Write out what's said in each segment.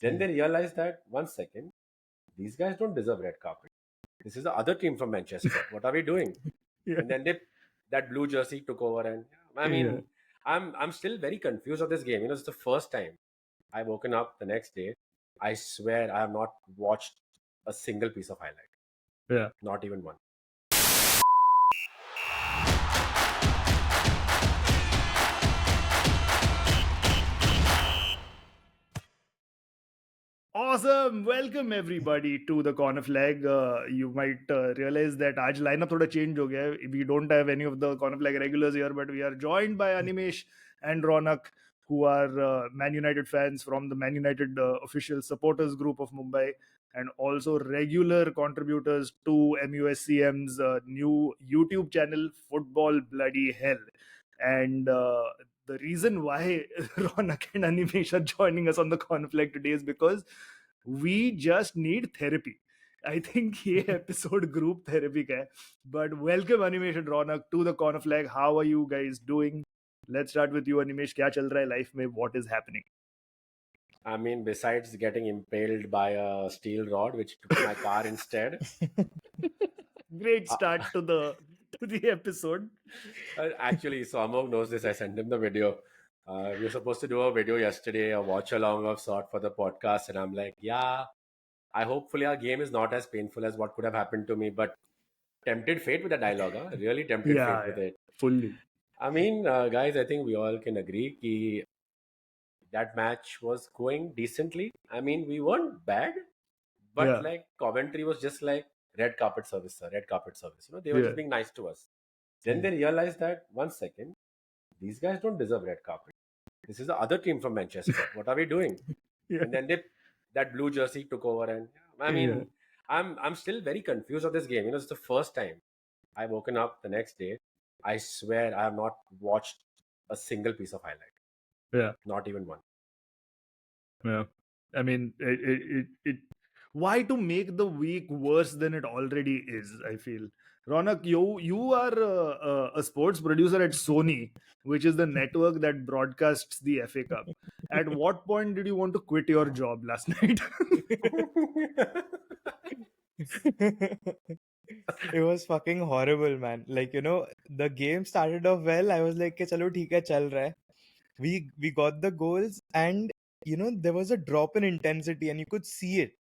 Then they realized that 1 second, these guys don't deserve red carpet. This is the other team from Manchester. What are we doing? Yeah. And then that blue jersey took over, and I mean, I'm still very confused of this game. It's the first time I woken up the next day. I swear I have not watched a single piece of highlight. Yeah. Not even one. Awesome! Welcome everybody to the Corner Flag. You might realize that आज lineup थोड़ा change हो गया है. We don't have any of the Corner Flag regulars here, but we are joined by Animesh and Ronaq, who are Man United fans from the Man United official supporters group of Mumbai, and also regular contributors to MUSCM's new YouTube channel, Football Bloody Hell. And the reason why Ronak and Animesh are joining us on the conflict today is because we just need therapy. I think ये episode group therapy का है. But welcome Animesh and Ronak to the Corner Flag. How are you guys doing? Let's start with you, Animesh. क्या चल रहा है life में? What is happening? I mean, besides getting impaled by a steel rod, which took my car instead. Great start to the episode. Actually, so Amogh knows this. I sent him the video. We were supposed to do a video yesterday, a watch along of sort for the podcast, and I'm like, yeah, hopefully our game is not as painful as what could have happened to me, but tempted fate with the dialogue, huh? Really tempted fate with it. Fully. I mean, guys, I think we all can agree that match was going decently. I mean, we weren't bad, but Yeah. like Coventry was just like red carpet service, sir, red carpet service. They were Yeah. just being nice to us. Then they realized that 1 second, these guys don't deserve red carpet. This is the other team from Manchester. What are we doing? Yeah. And then that blue jersey took over, and I mean, Yeah. I'm still very confused of this game. It's the first time I woken up the next day. I swear I have not watched a single piece of highlight. Yeah. Not even one. Yeah. I mean, it why to make the week worse than it already is, I feel. Ronak, you are a sports producer at Sony, which is the network that broadcasts the FA Cup. At what point did you want to quit your job last night? It was fucking horrible, man. Like, the game started off well. I was like, "Okay, chalo, theek hai, chal raha hai." We got the goals, and there was a drop in intensity, and you could see it.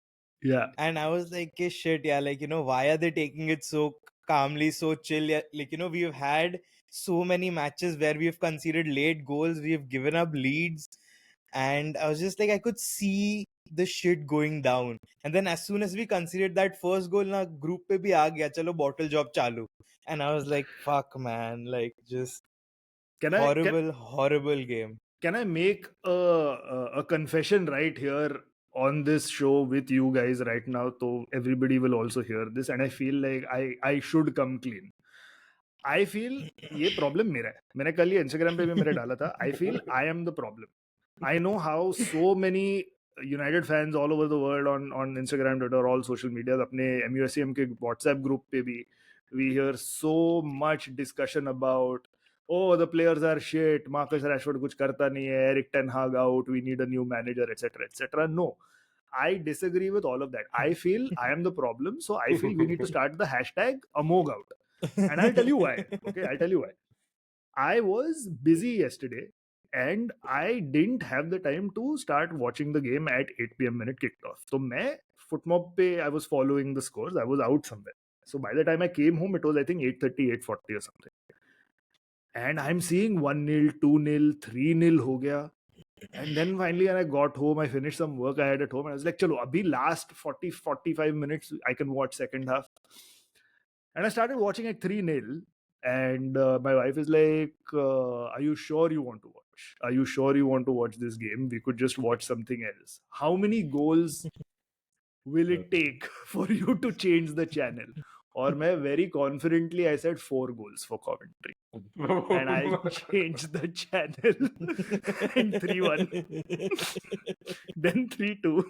Yeah. And I was like, "Okay, shit, yeah, like, why are they taking it so calmly, so chill? Yeah, like, we've had so many matches where we've conceded late goals, we've given up leads, and I was just like, I could see the shit going down. And then as soon as we conceded that first goal, na group pe bhi aa gaya, chalo bottle job chalu. And I was like, fuck, man, like, just horrible game. Can I make a confession right here on this show with you guys right now? So everybody will also hear this, and I feel like I should come clean. I feel ये problem मेरा है. मैंने कल ये Instagram पे भी मेरे डाला था. I feel I am the problem. I know how so many United fans all over the world on Instagram, Twitter, all social media, अपने MUSCM के WhatsApp group पे भी, we hear so much discussion about, oh, the players are shit, Marcus Rashford कुछ करता नहीं है, Eric Ten Hag out, we need a new manager, etc., etc. No, I disagree with all of that. I feel I am the problem, so I feel we need to start the hashtag Amogh out. And I'll tell you why. Okay, I'll tell you why. I was busy yesterday and I didn't have the time to start watching the game at 8 p.m. when it kicked off. So मैं Footmob pe I was following the scores. I was out somewhere. So by the time I came home, it was I think 8:30, 8:40 or something. And I'm seeing 1-0, 2-0, 3-0 ho gaya. And then finally when I got home, I finished some work I had at home. And I was like, chalo, abhi last 40, 45 minutes, I can watch second half. And I started watching at 3-0. And my wife is like, are you sure you want to watch? Are you sure you want to watch this game? We could just watch something else. How many goals will it take for you to change the channel? Or मैं very confidently I said 4 goals for Coventry. And I changed the channel. And 3-1. Then 3-2.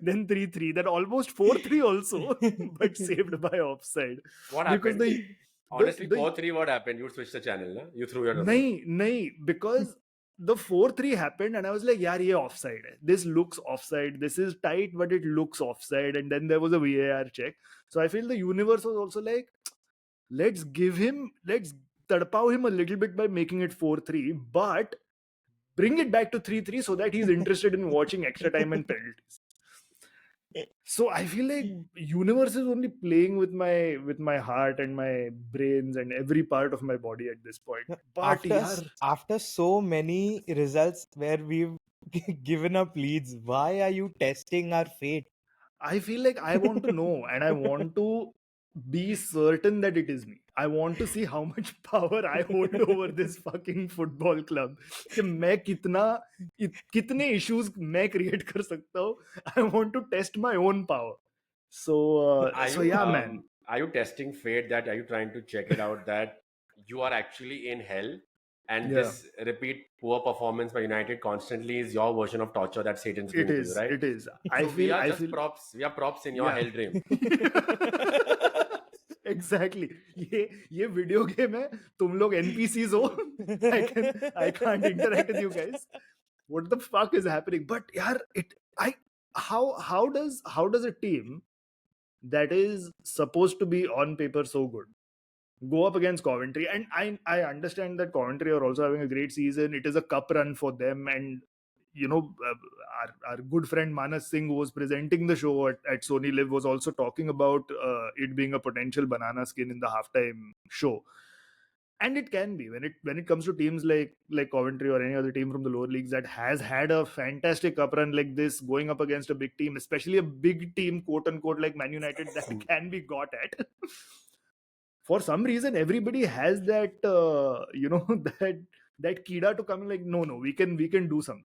Then 3-3. Then almost 4-3 also. But saved by offside. What Because happened? Honestly, 4-3, what happened? You switched the channel, na? You threw your number. नहीं, because the 4-3 happened, and I was like, "Yeah, ye offside hai. This looks offside. This is tight, but it looks offside." And then there was a VAR check. So I feel the universe was also like, let's tadpao him a little bit by making it 4-3, but bring it back to 3-3 so that he's interested in watching extra time and penalties. So I feel like universe is only playing with my heart and my brains and every part of my body at this point. No, But yaar, after so many results where we've given up leads, why are you testing our fate? I feel like I want to know, and I want to be certain that it is me. I want to see how much power I hold over this fucking football club. कि मैं कितने issues मैं create कर सकता हूँ. I want to test my own power. Are So you yeah, man. are you testing fate? That are you trying to check it out that you are actually in hell, and Yeah, this repeat poor performance by United constantly is your version of torture that Satan's doing to you, right? it is. So we are I just feel, props. We are props in your yeah. hell dream. Exactly. ये video game है. तुम लोग NPCs हो. I can't interact with you guys. What the fuck is happening? But yaar, how does a team that is supposed to be on paper so good go up against Coventry? And I understand that Coventry are also having a great season. It is a cup run for them, and our good friend Manas Singh, who was presenting the show at Sony Live, was also talking about it being a potential banana skin in the halftime show. And it can be when it comes to teams like Coventry or any other team from the lower leagues that has had a fantastic cup run like this, going up against a big team, especially a big team, quote unquote, like Man United, that can be got at. For some reason, everybody has that that kida to come in, like, no, we can do something.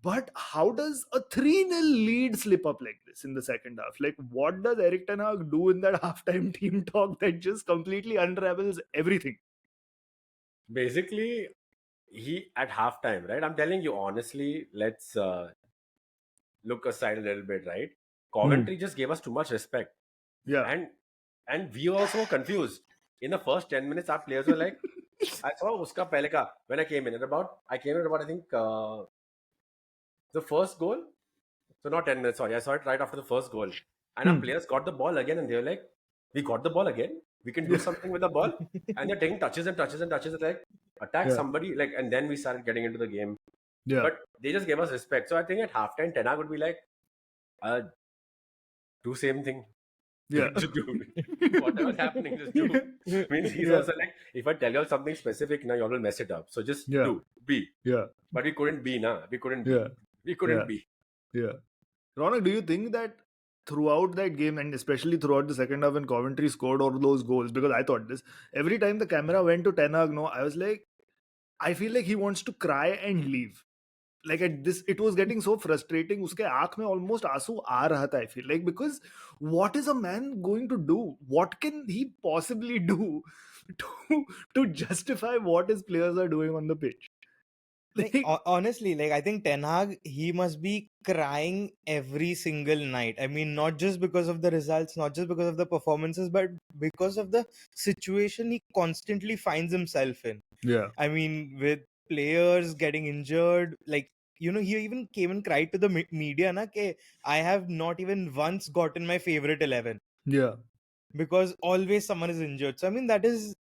But how does a 3-0 lead slip up like this in the second half? Like, what does Eric Ten Hag do in that halftime team talk that just completely unravels everything? Basically, he at halftime, right? I'm telling you honestly. Let's look aside a little bit, right? Coventry just gave us too much respect, Yeah. and we also were confused. In the first 10 minutes, our players were like, I saw uska pehle ka when I came in at about I think the first goal. So not 10 minutes, sorry. I saw it right after the first goal. And our players got the ball again and they were like, we got the ball again. We can do Yeah. something with the ball. And they're taking touches and touches and touches. It's like, attack Yeah. somebody. Like, and then we started getting into the game. Yeah. But they just gave us respect. So I think at halftime, Ten Hag would be like, do same thing. Yeah. Just do whatever's happening, just do. Means he's Yeah. also like, if I tell you all something specific, now you all will mess it up. So just Yeah. do, be. Yeah. But we couldn't be, nah. We couldn't be. Yeah. We couldn't Yeah. be. Yeah. Ronak, do you think that throughout that game, and especially throughout the second half when Coventry scored all those goals, because I thought this, every time the camera went to Ten Hag, no, I was like, I feel like he wants to cry and leave. Like at this, it was getting so frustrating. Uske aankh mein almost aasu aa raha tha, I feel like, because what is a man going to do? What can he possibly do to justify what his players are doing on the pitch? Like, honestly, like, I think Ten Hag, he must be crying every single night. I mean, not just because of the results, not just because of the performances, but because of the situation he constantly finds himself in. Yeah. I mean, with players getting injured, like, he even came and cried to the media, na, ke, I have not even once gotten my favorite 11 Yeah. because always someone is injured. So, I mean, that is,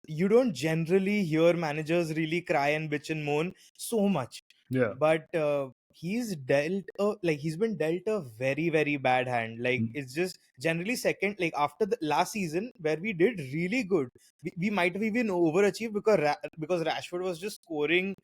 you don't generally hear managers really cry and bitch and moan so much. Yeah. But he's been dealt a very, very bad hand. Like, it's just generally second, like after the last season where we did really good, we might have even overachieved because Rashford was just scoring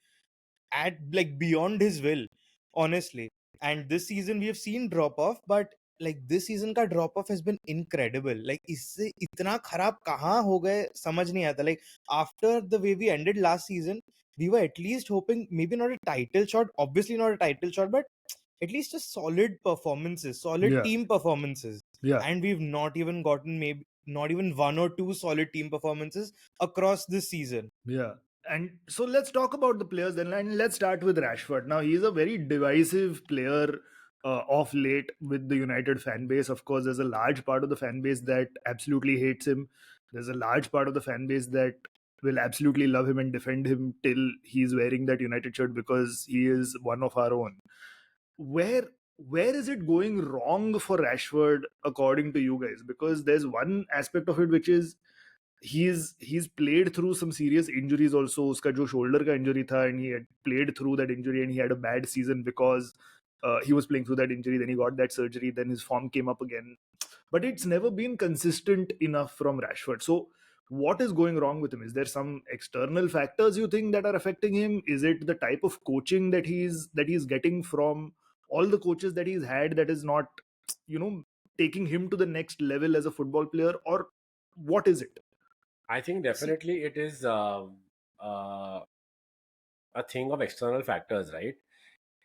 at like beyond his will, honestly. And this season we have seen drop off, but like this season ka drop off has been incredible. Like, isse itna kharab kahan ho gaye samajh nahi aata. Like, after the way we ended last season, we were at least hoping maybe not a title shot, obviously not a title shot, but at least a solid Yeah. team performances. Yeah. And we've not even gotten maybe not even one or two solid team performances across this season. Yeah. And so let's talk about the players then, and let's start with Rashford. Now, he's a very divisive player of late with the United fan base. Of course, there's a large part of the fan base that absolutely hates him. There's a large part of the fan base that will absolutely love him and defend him till he's wearing that United shirt because he is one of our own. Where where is it going wrong for Rashford according to you guys? Because there's one aspect of it which is he's played through some serious injuries also. Uska jo shoulder ka injury tha, and he had played through that injury and he had a bad season because he was playing through that injury. Then he got that surgery. Then his form came up again. But it's never been consistent enough from Rashford. So what is going wrong with him? Is there some external factors you think that are affecting him? Is it the type of coaching that he's getting from all the coaches that he's had that is not, you know, taking him to the next level as a football player, or what is it? I think definitely it is uh, a thing of external factors, right?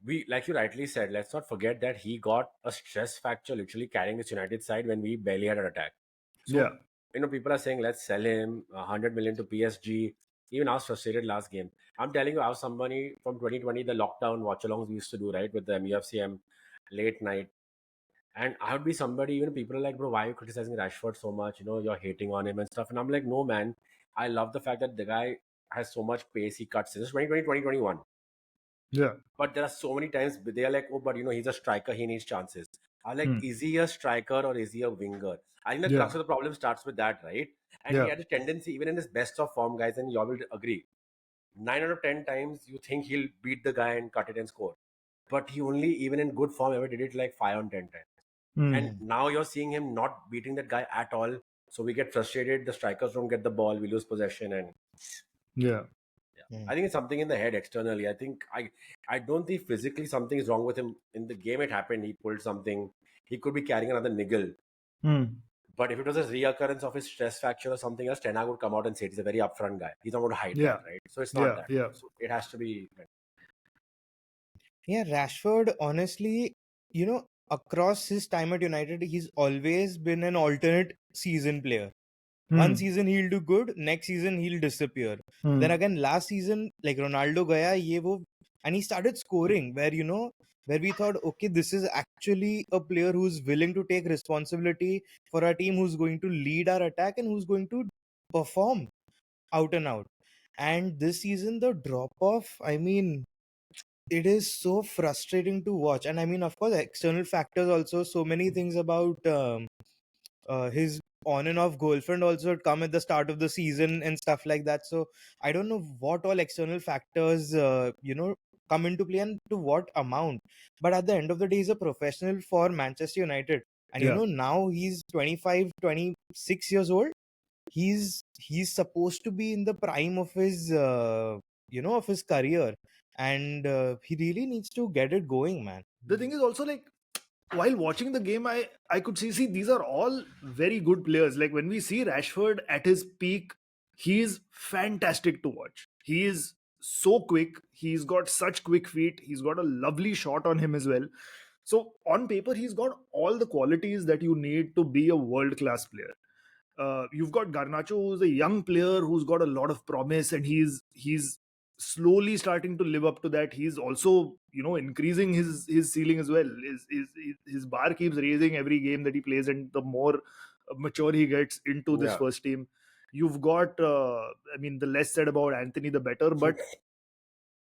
We, like you rightly said, let's not forget that he got a stress fracture literally carrying this United side when we barely had an attack. So, Yeah. people are saying, let's sell him 100 million to PSG. Even I was frustrated last game. I'm telling you, I was somebody from 2020, the lockdown watch alongs we used to do, right, with the MUFCM late night. And I would be somebody, even people are like, bro, why are you criticizing Rashford so much? You're hating on him and stuff. And I'm like, no, man. I love the fact that the guy has so much pace. He cuts. This is 2020, 2021. Yeah. But there are so many times they are like, oh, but he's a striker. He needs chances. I'm like, Hmm. is he a striker or is he a winger? I think the Yeah. crux of the problem starts with that, right? And he Yeah. had a tendency, even in his best of form, guys, and you all will agree. 9 out of 10 times you think he'll beat the guy and cut it and score. But he only, even in good form, ever did it like 5 on 10 times. Hmm. And now you're seeing him not beating that guy at all. So we get frustrated. The strikers don't get the ball. We lose possession. And Yeah. yeah, I think it's something in the head externally. I don't think physically something is wrong with him. In the game it happened. He pulled something. He could be carrying another niggle. Hmm. But if it was a reoccurrence of his stress fracture or something else, Ten Hag would come out and say he's a very upfront guy. He's not going to hide Yeah. that, right? So it's not Yeah. that. Yeah. So it has to be. Yeah, Rashford, honestly, across his time at United, he's always been an alternate season player. One Hmm. season he'll do good, next season he'll disappear. Hmm. Then again, last season, like Ronaldo gaya, ye wo, and he started scoring where we thought, okay, this is actually a player who's willing to take responsibility for our team, who's going to lead our attack and who's going to perform out and out. And this season, the drop off, I mean, it is so frustrating to watch. And I mean, of course, external factors also, so many things about his on and off girlfriend also had come at the start of the season and stuff like that. So I don't know what all external factors come into play and to what amount. But at the end of the day, he's a professional for Manchester United, and Yeah. now he's 25, 26 years old. He's supposed to be in the prime of his of his career, and he really needs to get it going, man. The thing is also, like, while watching the game, I could see these are all very good players. Like when we see Rashford at his peak, he is fantastic to watch. He is so quick. He's got such quick feet. He's got a lovely shot on him as well. So on paper, he's got all the qualities that you need to be a world class player. You've got Garnacho, who's a young player who's got a lot of promise, and he's slowly starting to live up to that. He's also, increasing his ceiling as well. His bar keeps raising every game that he plays, and the more mature he gets into this Yeah. first team. You've got, I mean, the less said about Anthony, the better, but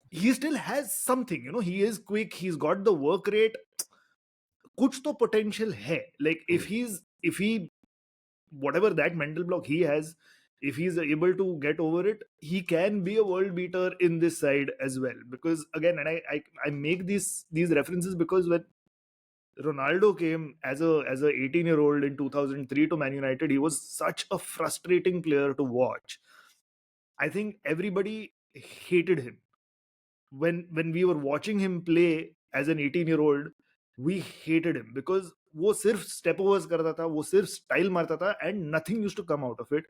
he still has something. He is quick. He's got the work rate. Kuch to potential hai. Like if he whatever that mental block he has, if he's able to get over it, he can be a world beater in this side as well. Because again, and I make these references because when Ronaldo came as a 18-year-old in 2003 to Man United, he was such a frustrating player to watch. I think everybody hated him when we were watching him play as an 18-year-old. We hated him because वो सिर्फ step overs करता था, वो सिर्फ style मारता था, and nothing used to come out of it.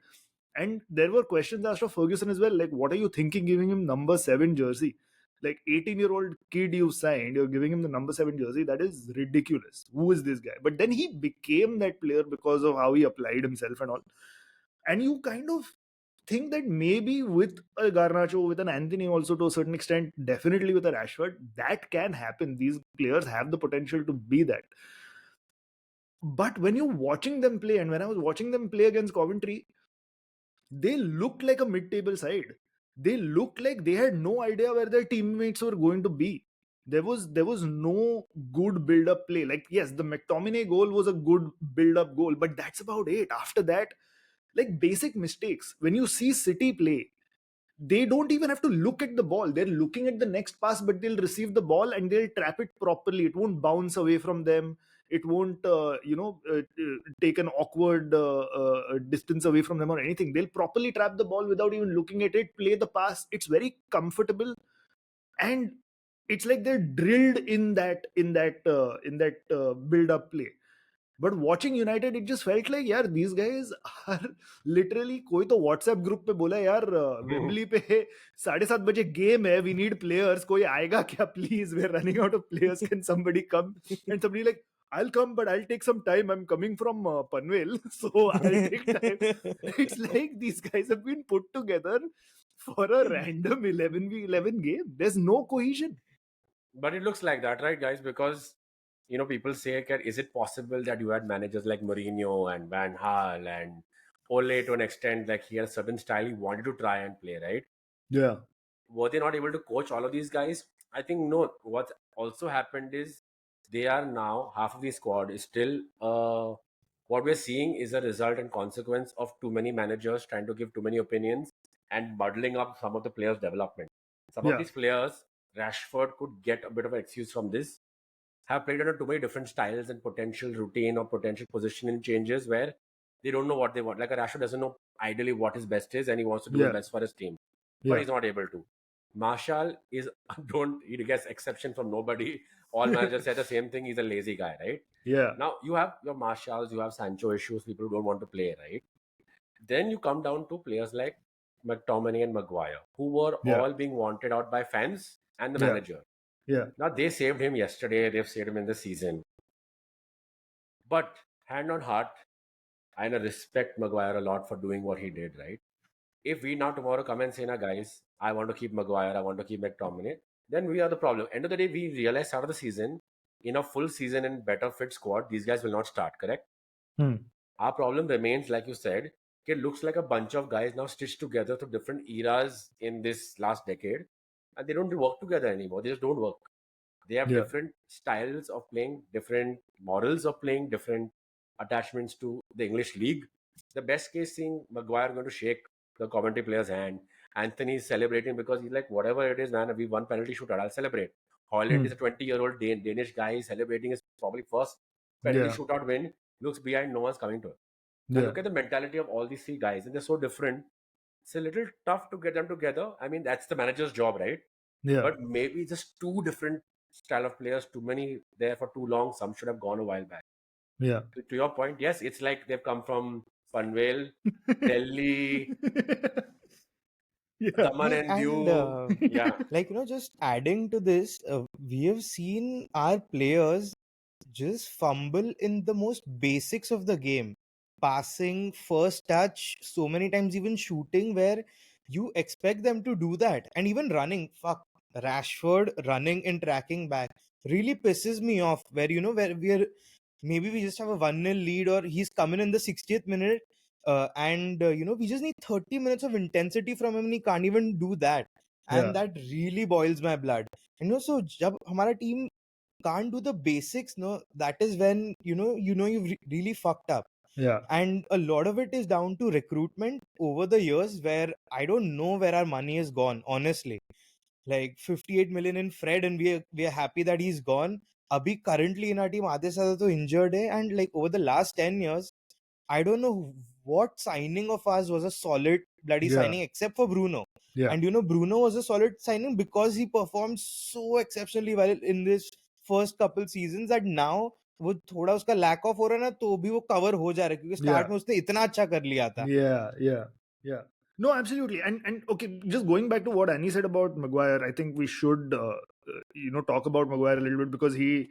And there were questions asked of Ferguson as well, like, what are you thinking giving him number 7 jersey? Like, 18-year-old kid you signed, you're giving him the number 7 jersey. That is ridiculous. Who is this guy? But then he became that player because of how he applied himself and all. And you kind of think that maybe with a Garnacho, with an Anthony also to a certain extent, definitely with a Rashford, that can happen. These players have the potential to be that. But when you're watching them play, and when I was watching them play against Coventry, they looked like a mid-table side. They looked like they had no idea where their teammates were going to be. There was no good build-up play. Like, yes, the McTominay goal was a good build-up goal, but that's about it. After that, like, basic mistakes. When you see City play, they don't even have to look at the ball. They're looking at the next pass, but they'll receive the ball and they'll trap it properly. It won't bounce away from them. It won't take an awkward distance away from them or anything. They'll properly trap the ball without even looking at it, play the pass. It's very comfortable, and it's like they're drilled in that build up play. But watching United, it just felt like, यार, these guys are literally, कोई तो WhatsApp group पे बोला, यार, Wembley पे 7:30 game है, we need players, कोई आएगा क्या, please, we're running out of players, can somebody come? And somebody like, I'll come, but I'll take some time, I'm coming from Panvel, so I'll take time. It's like these guys have been put together for a random 11v11 game. There's no cohesion. But it looks like that, right, guys? Because people say, "Okay, is it possible that you had managers like Mourinho and Van Gaal and Ole to an extent, like he had a certain style he wanted to try and play, right? Yeah. Were they not able to coach all of these guys? I think no. What also happened is they are now, half of the squad is still what we're seeing is a result and consequence of too many managers trying to give too many opinions and muddling up some of the players' development. Some of Yeah. these players, Rashford could get a bit of an excuse from this, have played under too many different styles and potential routine or potential positioning changes where they don't know what they want. Like a Rashford doesn't know ideally what his best is and he wants to do his Yeah. best for his team, but Yeah. he's not able to. Marshall is he gets exception from nobody. All managers say the same thing. He's a lazy guy, right? Yeah. Now you have your Marshalls, you have Sancho issues. People who don't want to play, right? Then you come down to players like McTominay and Maguire, who were Yeah. all being wanted out by fans and the Yeah. manager. Yeah. Now they saved him yesterday. They've saved him in the season. But hand on heart, I respect Maguire a lot for doing what he did, right? If we now tomorrow come and say, "Nah, guys, I want to keep Maguire, I want to keep McTominay," then we are the problem. End of the day, we realize start of the season, in a full season and better fit squad, these guys will not start, correct? Our problem remains, like you said, it looks like a bunch of guys now stitched together to different eras in this last decade, and they don't work together anymore. They just don't work. They have Yeah. different styles of playing, different morals of playing, different attachments to the English league. The best case seeing Maguire going to shake the Coventry player's hand. Anthony's celebrating because he's like, whatever it is, man, we won penalty shootout, I'll celebrate. Holland is a 20-year-old Danish guy, he's celebrating his probably first penalty Yeah. shootout win, looks behind, no one's coming to him. Now Yeah. look at the mentality of all these three guys, and they're so different. It's a little tough to get them together. I mean, that's the manager's job, right? Yeah. But maybe just two different style of players, too many there for too long. Some should have gone a while back. Yeah. To your point, yes, it's like they've come from Panvel, Delhi, Yeah. Daman and And Diu. Yeah. like just adding to this, we have seen our players just fumble in the most basics of the game, passing, first touch, so many times even shooting, where you expect them to do that, and even running. Fuck, Rashford running and tracking back really pisses me off, where where maybe we just have a 1-0 lead, or he's coming in the 60th minute, and we just need 30 minutes of intensity from him and he can't even do that. Yeah. And that really boils my blood. So jab hamara team can't do the basics, no, that is when you've really fucked up. Yeah. And a lot of it is down to recruitment over the years, where I don't know where our money has gone, honestly. Like 58 million in Fred, and we are happy that he's gone. Abhi currently in our team, Adesanya is also injured, and like over the last 10 years, I don't know what signing of ours was a solid bloody Yeah. signing except for Bruno. Yeah. And Bruno was a solid signing because he performed so exceptionally well in this first couple seasons that now वो थोड़ा उसका lack of हो रहा है ना, तो भी वो cover हो जा रहा है, क्योंकि start Yeah. में उसने इतना अच्छा कर लिया था. Yeah. Yeah. Yeah. No, absolutely. And okay, just going back to what Annie said about Maguire, I think we should talk about Maguire a little bit, because he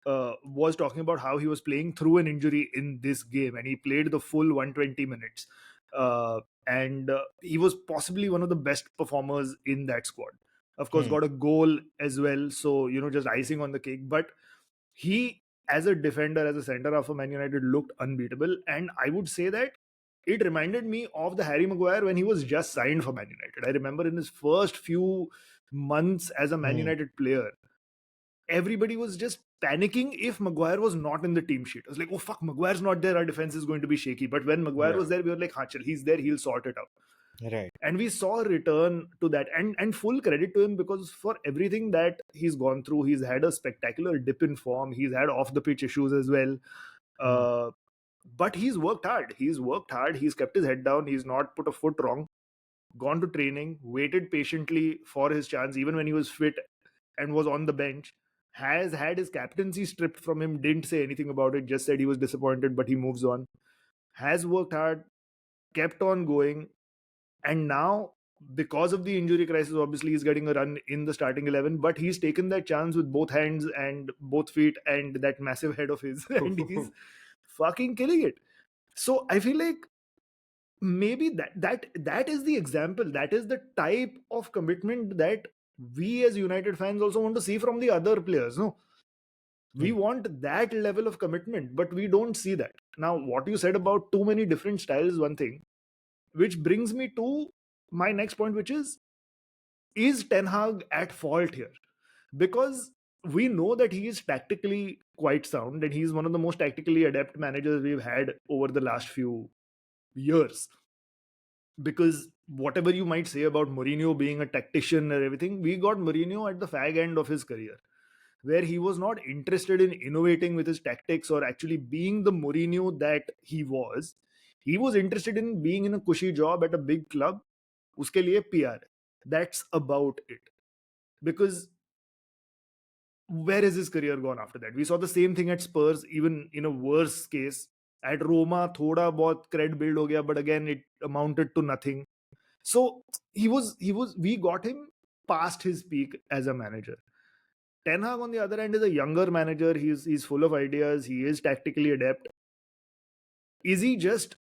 was talking about how he was playing through an injury in this game, and he played the full 120 minutes. And he was possibly one of the best performers in that squad. Of course, got a goal as well, so just icing on the cake. But he, as a defender, as a center half for Man United, looked unbeatable. And I would say that it reminded me of the Harry Maguire when he was just signed for Man United. I remember in his first few months as a Man United player, everybody was just panicking if Maguire was not in the team sheet. I was like, oh fuck, Maguire's not there, our defense is going to be shaky. But when Maguire was there, we were like, chal, he's there, he'll sort it out. Right. And we saw a return to that, and full credit to him, because for everything that he's gone through, he's had a spectacular dip in form, he's had off the pitch issues as well. But he's worked hard. He's kept his head down. He's not put a foot wrong. Gone to training, waited patiently for his chance, even when he was fit and was on the bench. Has had his captaincy stripped from him. Didn't say anything about it. Just said he was disappointed, but he moves on. Has worked hard, kept on going, and now, because of the injury crisis, obviously he's getting a run in the starting 11. But he's taken that chance with both hands and both feet and that massive head of his, and he's fucking killing it. So I feel like maybe that is the example, that is the type of commitment that we as United fans also want to see from the other players. No, we want that level of commitment, but we don't see that. Now, what you said about too many different styles is one thing, which brings me to my next point, which is Ten Hag at fault here? Because we know that he is tactically quite sound and he's one of the most tactically adept managers we've had over the last few years. Because whatever you might say about Mourinho being a tactician or everything, we got Mourinho at the fag end of his career, where he was not interested in innovating with his tactics or actually being the Mourinho that he was. He was interested in being in a cushy job at a big club. Uske liye PR. That's about it. Because where has his career gone after that? We saw the same thing at Spurs, even in a worse case. At Roma, thoda bahut cred build ho gaya, but again, it amounted to nothing. So we got him past his peak as a manager. Ten Hag, on the other hand, is a younger manager. He's full of ideas. He is tactically adept. Is he just,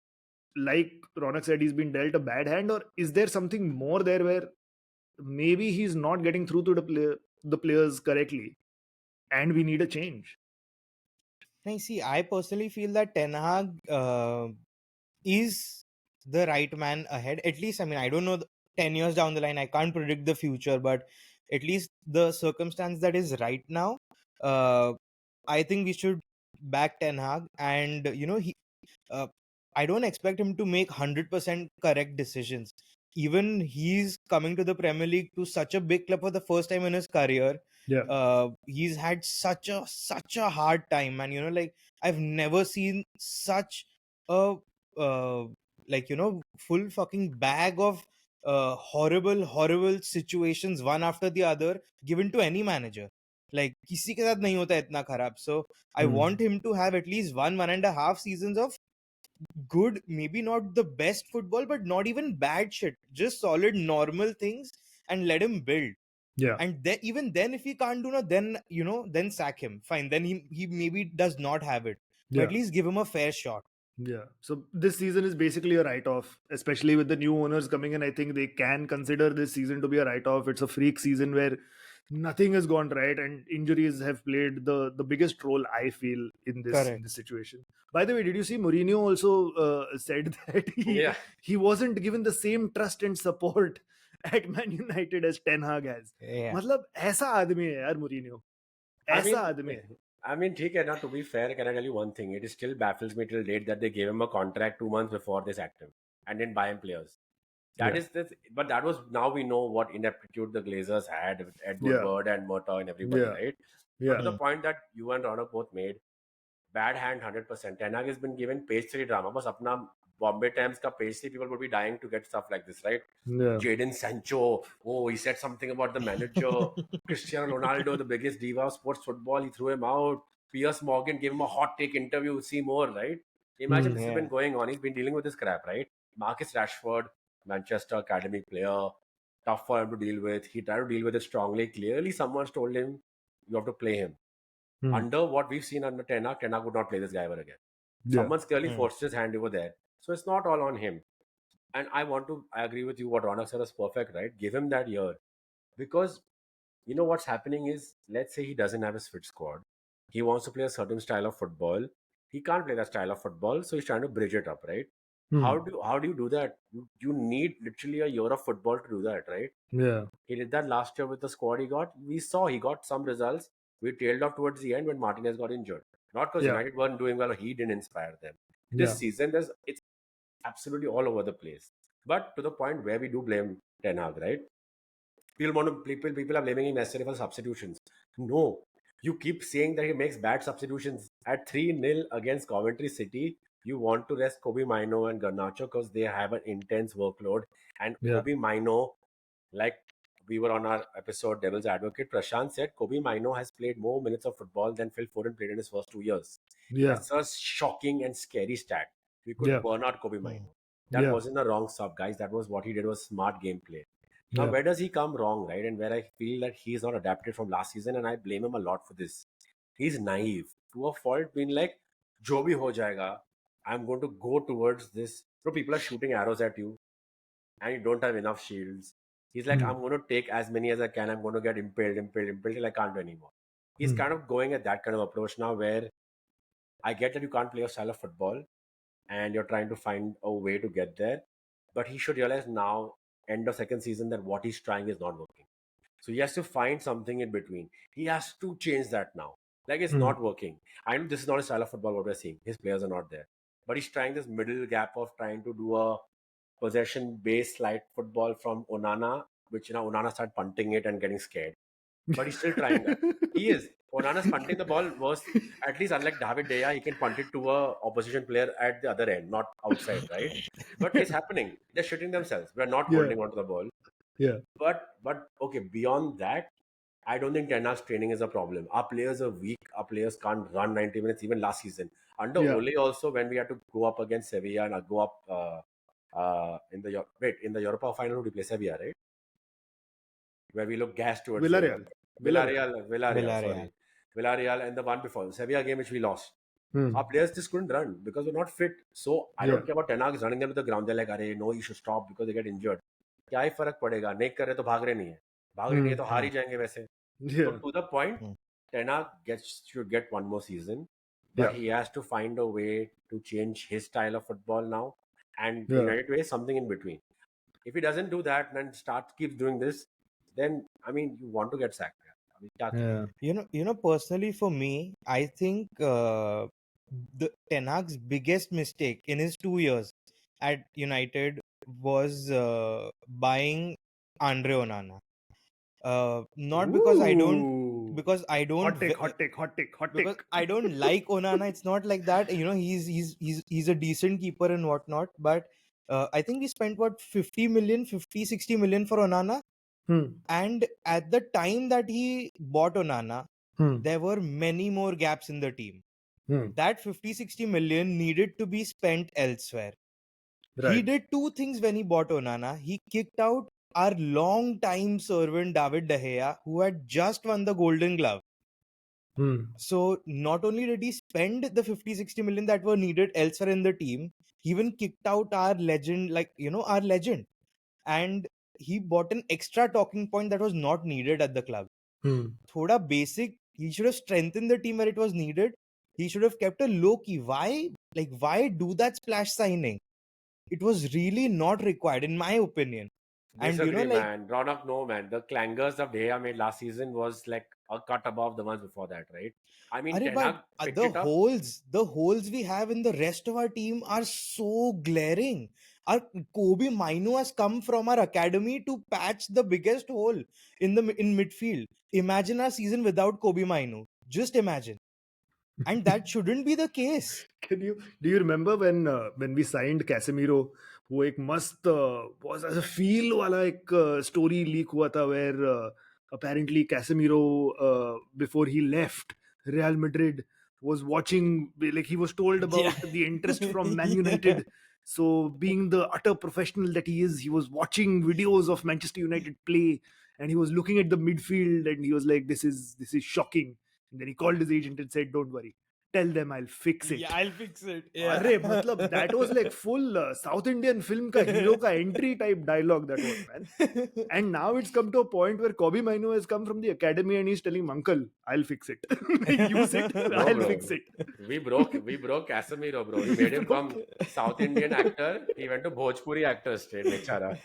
like Ronak said, he's been dealt a bad hand, or is there something more there where maybe he's not getting through to the players correctly, and we need a change? Now, see, I personally feel that Ten Hag is the right man ahead. At least, I mean, I don't know 10 years down the line, I can't predict the future, but at least the circumstance that is right now, I think we should back Ten Hag. And, I don't expect him to make 100% correct decisions. Even he's coming to the Premier League to such a big club for the first time in his career. Yeah. He's had such a hard time, and like I've never seen such a full fucking bag of horrible situations one after the other given to any manager. Like किसी के साथ नहीं होता इतना खराब. So I want him to have at least 1.5 seasons of good, maybe not the best football, but not even bad shit, just solid normal things, and let him build. Yeah. And then, even then, if he can't do no, then then sack him. Fine, then he maybe does not have it, but at Yeah. least give him a fair shot. Yeah. So this season is basically a write-off, especially with the new owners coming in. I think they can consider this season to be a write-off. It's a freak season where nothing has gone right, and injuries have played the biggest role, I feel, in Correct. this situation. By the way, did you see Mourinho also said that he wasn't given the same trust and support at Man United as Ten Hag has? Yeah. मतलब ऐसा आदमी है यार Mourinho. ऐसा आदमी है. I mean, ठीक है ना, to be fair, can I tell you one thing? It still baffles me till date that they gave him a contract 2 months before they sacked him and didn't buy him players. That is this, but that was, now we know what ineptitude the Glazers had with Edward Bird and Murtaugh and everybody, right? But to the point that you and Ronak both made, bad hand 100%. Ten Hag has been given page 3 drama. But apna Bombay Times ka page 3, people would be dying to get stuff like this, right? Yeah. Jadon Sancho, oh, he said something about the manager. Cristiano Ronaldo, the biggest diva of sports football, he threw him out. Piers Morgan gave him a hot take interview. See more, right? Imagine this has been going on. He's been dealing with this crap, right? Marcus Rashford, Manchester academy player, tough for him to deal with. He tried to deal with it strongly. Clearly, someone's told him, you have to play him. Under what we've seen under Ten Hag would not play this guy ever again. Someone's clearly forced his hand over there. So it's not all on him. And I agree with you. What Ronak said is perfect, right? Give him that year. Because, you know what's happening is, let's say he doesn't have his fit squad. He wants to play a certain style of football. He can't play that style of football, so he's trying to bridge it up, right? How do you do that? You need literally a year of football to do that, right? Yeah. He did that last year with the squad he got. We saw he got some results. We tailed off towards the end when Martinez got injured. Not because Yeah. United weren't doing well, or he didn't inspire them. Yeah. This season, it's absolutely all over the place. But to the point where we do blame Ten Hag, right? People are blaming him yesterday for substitutions. No, you keep saying that he makes bad substitutions. At 3-0 against Coventry City, you want to rest Kobe Mino and Garnacho because they have an intense workload. And Yeah. Kobe Mino, like we were on our episode Devil's Advocate, Prashant said Kobe Mino has played more minutes of football than Phil Foden played in his first 2 years. Yeah. That's a shocking and scary stat. We could Yeah. burn out Kobe Mino. That Yeah. wasn't a wrong sub, guys. That was what he did, was smart gameplay. Now, Yeah. where does he come wrong, right? And where I feel that he's not adapted from last season, and I blame him a lot for this. He's naive to a fault, being like, "Jo bhi ho jayega. I'm going to go towards this." So people are shooting arrows at you, and you don't have enough shields. He's like, "I'm going to take as many as I can. I'm going to get impaled till I can't do anymore." He's kind of going at that kind of approach now, where I get that you can't play a style of football, and you're trying to find a way to get there, but he should realize now, end of second season, that what he's trying is not working. So he has to find something in between. He has to change that now. Like, it's not working. I know this is not a style of football what we're seeing. His players are not there. But he's trying this middle gap of trying to do a possession-based light football from Onana, which, Onana started punting it and getting scared. But he's still trying that. He is. Onana's punting the ball was, at least unlike David De Gea, he can punt it to a opposition player at the other end, not outside, right? But it's happening. They're shooting themselves. We're not holding onto the ball. Yeah. But okay, beyond that, I don't think Ten Hag's training is a problem. Our players are weak. Our players can't run 90 minutes. Even last season, under Ole, also when we had to go up against Sevilla and go up in the Europa final, who did we play? Sevilla, right? Where we look gassed towards Villarreal. Sorry, Villarreal, and the one before Sevilla game which we lost. Our players just couldn't run because we're not fit. So I don't care about Ten Hag running them to the ground. They're like, "Arey, no, you should stop because they get injured." क्या ही फर्क पड़ेगा? नहीं कर रहे तो भाग रहे नहीं है, भाग रहे नहीं है तो हार ही जाएंगे वैसे. So to the point, Ten Hag should get one more season, but he has to find a way to change his style of football now, and the United way, something in between. If he doesn't do that and keeps doing this, then you want to get sacked. I mean, क्या करें? Personally for me, I think the Ten Hag's biggest mistake in his 2 years at United was buying Andre Onana. Not because I don't, because I don't hot take. because I don't like Onana. It's not like that. He's a decent keeper and whatnot. But I think we spent 50 million, 50, 60 million for Onana. And at the time that he bought Onana, there were many more gaps in the team. That 50, 60 million needed to be spent elsewhere. Right. He did two things when he bought Onana. He kicked out our long-time servant David De Gea, who had just won the Golden Glove. So not only did he spend the 50, 60 million that were needed elsewhere in the team, he even kicked out our legend, our legend. And he bought an extra talking point that was not needed at the club. Thoda basic, he should have strengthened the team where it was needed. He should have kept a low key. Why do that splash signing? It was really not required, in my opinion. Disagree, man. Ronaq, no, man. The clangers of De Gea made last season was like a cut above the ones before that, right? I mean, Ten Hag picked it up. The holes we have in the rest of our team are so glaring. Our Kobe Mino has come from our academy to patch the biggest hole in midfield. Imagine our season without Kobe Mino. Just imagine. And that shouldn't be the case. Do you remember when we signed Casemiro, वो एक मस्त was as a feel वाला एक story leak हुआ था where apparently Casemiro before he left Real Madrid was watching, like he was told about the interest from Man United. So being the utter professional that he is, he was watching videos of Manchester United play and he was looking at the midfield and he was like, this is shocking. And then he called his agent and said, "Don't worry, tell them I'll fix it. Yeah, I'll fix it. Yeah. Arre, matlab, that was like full South Indian film ka hero ka entry type dialogue that was, man. And now it's come to a point where Kobe Mainu has come from the academy and he's telling Uncle, I'll fix it. Use it. No, I'll bro. fix it. We broke Casemiro, bro. We made him from South Indian actor. He went to Bhojpuri actor straight, bechara.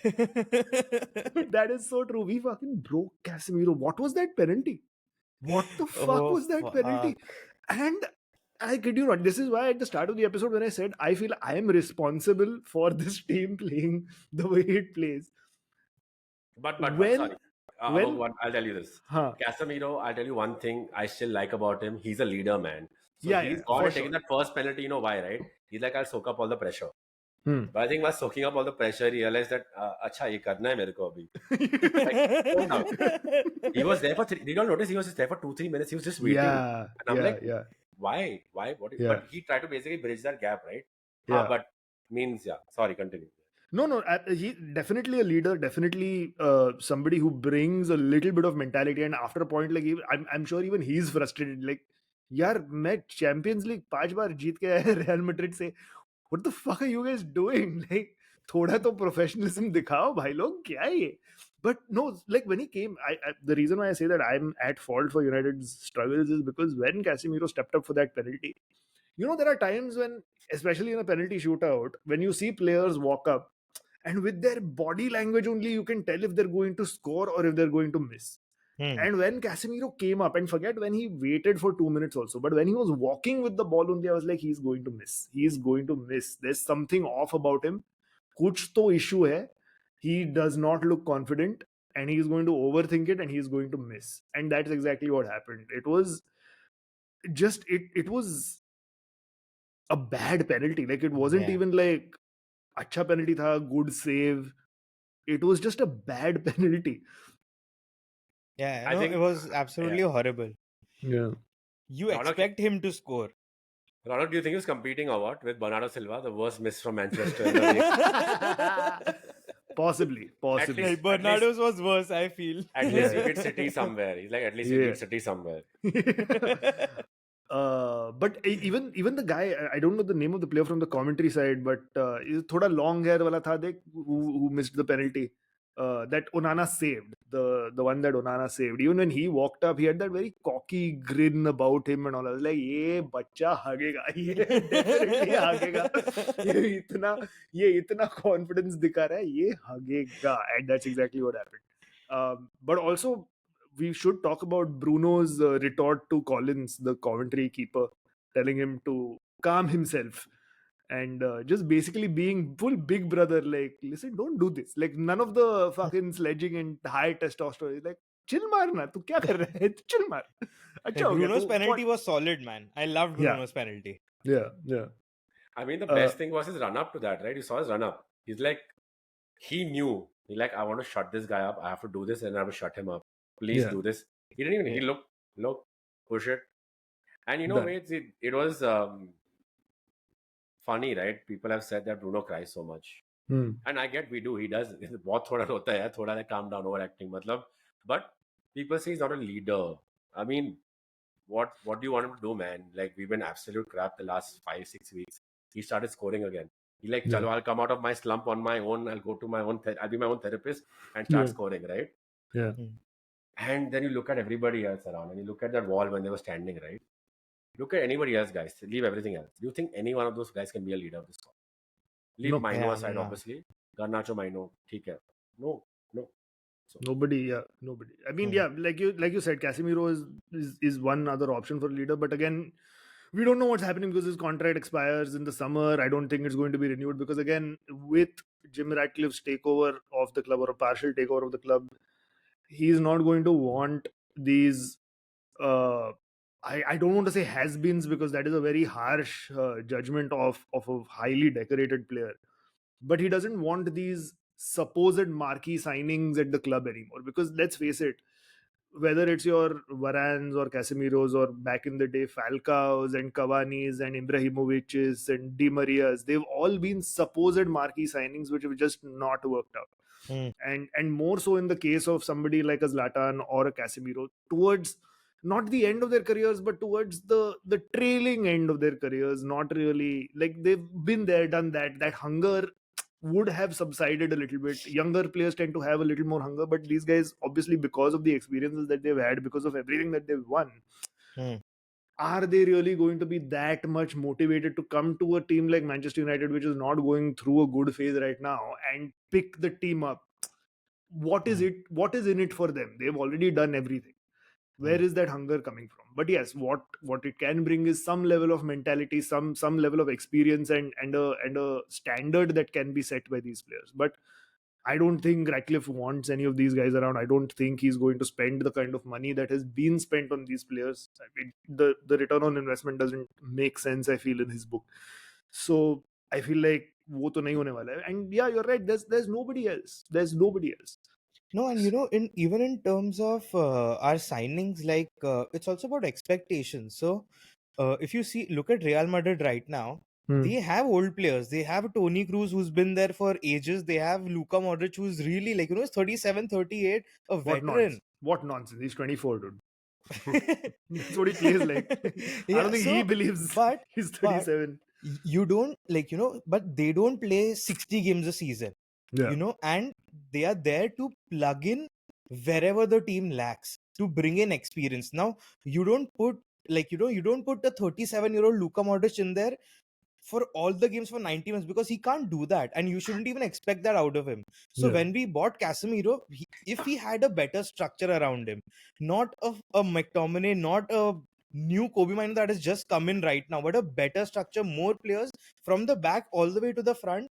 That is so true. We fucking broke Casemiro. What was that penalty? What the fuck Oh, was that penalty? And I kid you not, this is why at the start of the episode when I said I feel I am responsible for this team playing the way it plays. But When- sorry. when- I'll tell you this. Huh. Casemiro, I'll tell you one thing I still like about him. He's a leader, man. So Yeah, he's yeah, gone for and taken sure. that first penalty. You know why, right? He's like, I'll soak up all the pressure. Hmm. But I think while soaking up all the pressure, he realized that, acha, ye karna hai mere ko abhi. Like, no. He was there for did you all notice he was just there for 2-3 minutes? He was just waiting. Yeah, And I'm like, yeah. why? What is, Yeah. But he tried to basically bridge that gap, right? Yeah. But means, yeah. Sorry, continue. No, he definitely a leader, definitely somebody who brings a little bit of mentality. And after a point, like I'm sure even he's frustrated. Like, यार मैं Champions League 5 बार जीत के आया Real Madrid से. What the fuck are you guys doing? Like, थोड़ा तो professionalism दिखाओ भाई लोग, क्या है ये? But no, like when he came, the reason why I say that I'm at fault for United's struggles is because when Casemiro stepped up for that penalty, you know, there are times when, especially in a penalty shootout, when you see players walk up and with their body language only you can tell if they're going to score or if they're going to miss. And when Casemiro came up, and forget when he waited for 2 minutes also, but when he was walking with the ball only, I was like, he's going to miss. He's going to miss. There's something off about him. Kuch to issue hai. He does not look confident and he's going to overthink it and he's going to miss. And that's exactly what happened. It was just, it was a bad penalty. Like, it wasn't even like, acha penalty tha, good save. It was just a bad penalty. Yeah, I no, think- it was absolutely horrible. Yeah. You Ronaq- expect him to score. Ronald, do you think he was competing or what with Bernardo Silva, the worst miss from Manchester? In the league? Possibly. least- Like, Bernardo's was worse, I feel. At least he beat City somewhere. He's like, at least he Yeah. beat City somewhere. But even the guy, I don't know the name of the player from the commentary side, but thoda long hair wala tha dekh, who missed the penalty. That Onana saved, the one that Onana saved. Even when he walked up, he had that very cocky grin about him and all. I was like, ye bacha hagega, ye definitely hagega. ye itna confidence dikha raha hai, ye hagega. And that's exactly what happened. But also, we should talk about Bruno's retort to Collins, the Coventry keeper, telling him to calm himself and just basically being full big brother. Like, listen, don't do this. Like, none of the fucking sledging and high testosterone. He's like, chill marna, tu kya kar raha hai? Chill mar. Acha ho gaya, Bruno's tu- penalty was solid, man. I loved Yeah. Bruno's penalty. Yeah. I mean, the best thing was his run up to that, right? You saw his run up. He's like, he knew. He's like, I want to shut this guy up. I have to do this and I have to shut him up. Please Yeah. do this. He didn't even, he look, push it. And you know, Done. wait, it was funny, right? People have said that Bruno cries so much. And I get we do. He does. बहुत थोड़ा रोता है, थोड़ा like calm down, overacting. मतलब, but people say he's not a leader. I mean, what do you want him to do, man? Like, we've been absolute crap the last 5-6 weeks. He started scoring again. He like, Yeah. chalo, I'll come out of my slump on my own. I'll go to my own. I'll be my own therapist and start Yeah. scoring, right? Yeah. And then you look at everybody else around, and you look at that wall when they were standing, right? Look at anybody else, guys. Leave everything else. Do you think any one of those guys can be a leader of this squad? Leave No. Maino Yeah, aside, no. obviously. Garnacho, Maino, theek hai. No. Nobody. I mean, yeah, like you said, Casemiro is one other option for leader. But again, we don't know what's happening because his contract expires in the summer. I don't think it's going to be renewed because, again, with Jim Ratcliffe's takeover of the club or a partial takeover of the club, he's not going to want these. I don't want to say has-beens because that is a very harsh judgment of a highly decorated player. But he doesn't want these supposed marquee signings at the club anymore because let's face it, whether it's your Varans or Casemiros or back in the day Falcao's and Cavani's and Ibrahimovic's and Di Maria's, they've all been supposed marquee signings which have just not worked out. And more so in the case of somebody like a Zlatan or a Casemiro, towards not the end of their careers, but towards the trailing end of their careers. Not really, like they've been there, done that. That hunger would have subsided a little bit. Younger players tend to have a little more hunger, but these guys, obviously, because of the experiences that they've had, because of everything that they've won, Hmm. are they really going to be that much motivated to come to a team like Manchester United, which is not going through a good phase right now, and pick the team up? What is Hmm. it? What is in it for them? They've already done everything. Where is that hunger coming from? But yes, what it can bring is some level of mentality, some level of experience, and a standard that can be set by these players. But I don't think Ratcliffe wants any of these guys around. I don't think he's going to spend the kind of money that has been spent on these players. I mean, the return on investment doesn't make sense, I feel, in his book. So I feel like वो तो नहीं होने वाला है. And yeah, you're right. There's nobody else. There's nobody else. No, and in even in terms of our signings, like it's also about expectations. So, if you look at Real Madrid right now, they have old players. They have Toni Kroos, who's been there for ages. They have Luka Modric, who's really like, is 37, 38, a What veteran. nonsense? What nonsense? He's 24, dude. That's what he plays like. I don't think he believes but he's but 37. you don't but they don't play 60 games a season, Yeah. and they are there to plug in wherever the team lacks, to bring in experience. Now, you don't put you don't put a 37-year-old Luka Modric in there for all the games for 90 minutes, because he can't do that, and you shouldn't even expect that out of him. So Yeah. when we bought Casemiro, if he had a better structure around him, not a McTominay, not a new Kobe Mino that has just come in right now, but a better structure, more players from the back all the way to the front,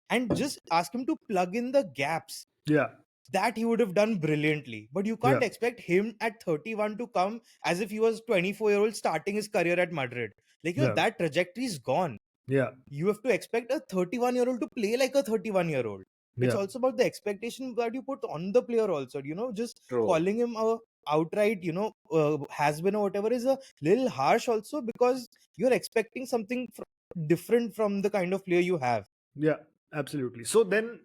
and just ask him to plug in the gaps, Yeah. that he would have done brilliantly. But you can't Yeah. expect him at 31 to come as if he was 24-year-old starting his career at Madrid. Yeah. That trajectory is gone. Yeah. You have to expect a 31-year-old to play like a 31-year-old. It's Yeah. also about the expectation that you put on the player also. Just True. calling him a outright, has been or whatever is a little harsh also, because you're expecting something different from the kind of player you have. Yeah, absolutely. So then,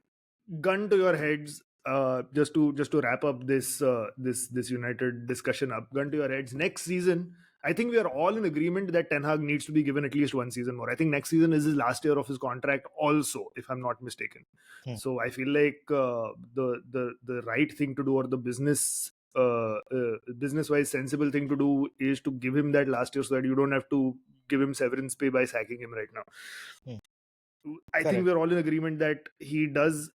gun to your heads, just to wrap up this United discussion up. Gun to your heads. Next season, I think we are all in agreement that Ten Hag needs to be given at least one season more. I think next season is his last year of his contract, also, if I'm not mistaken. So I feel like the right thing to do, or the business wise sensible thing to do, is to give him that last year, so that you don't have to give him severance pay by sacking him right now. I think we're all in agreement that he does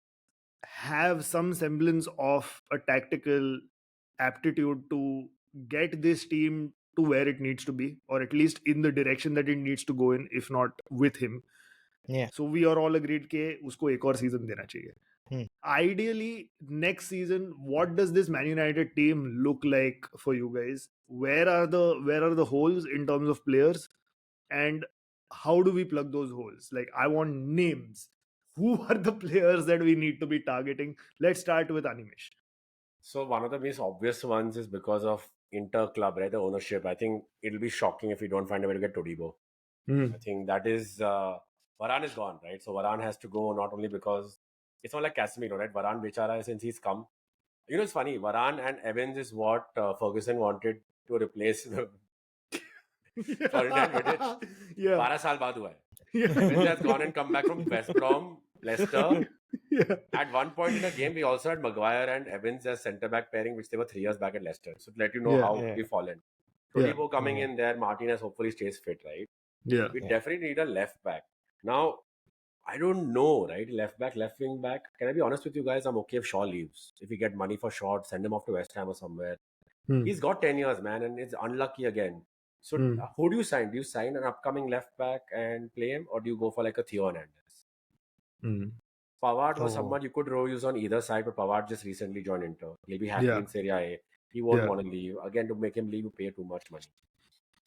have some semblance of a tactical aptitude to get this team to where it needs to be, or at least in the direction that it needs to go in, if not with him. Yeah. So we are all agreed कि उसको एक और season देना चाहिए. Ideally, next season, what does this Man United team look like for you guys? Where are the holes in terms of players, and how do we plug those holes? Like, I want names. Who are the players that we need to be targeting? Let's start with Animesh. So one of the most obvious ones is because of inter-club, right? The ownership. I think it'll be shocking if we don't find a way to get Todibo. I think that is Varane is gone, right? So Varane has to go, not only because it's not like Casemiro, right? Varane, Bichara, since he's come. It's funny. Varane and Evans is what Ferguson wanted to replace Ferdinand Vidic. Yeah. 12 साल बाद हुआ है. Yeah. Evans has gone and come back from West Brom, Leicester. Yeah. At one point in the game, we also had Maguire and Evans as centre-back pairing, which they were 3 years back at Leicester. So to let you know Yeah. how Yeah. we've fallen. Yeah. Todibo coming in there, Martinez hopefully stays fit, right? Yeah. We definitely need a left back. Now, I don't know, right? Left back, left wing back. Can I be honest with you guys? I'm okay if Shaw leaves. If we get money for Shaw, send him off to West Ham or somewhere. He's got 10 years, man, and it's unlucky again. So who do you sign? Do you sign an upcoming left back and play him, or do you go for like a Theo Hernandez? Pavard was someone you could use on either side, but Pavard just recently joined Inter. He'll be happy in Serie A. He won't want to leave. Again, to make him leave, you pay too much money.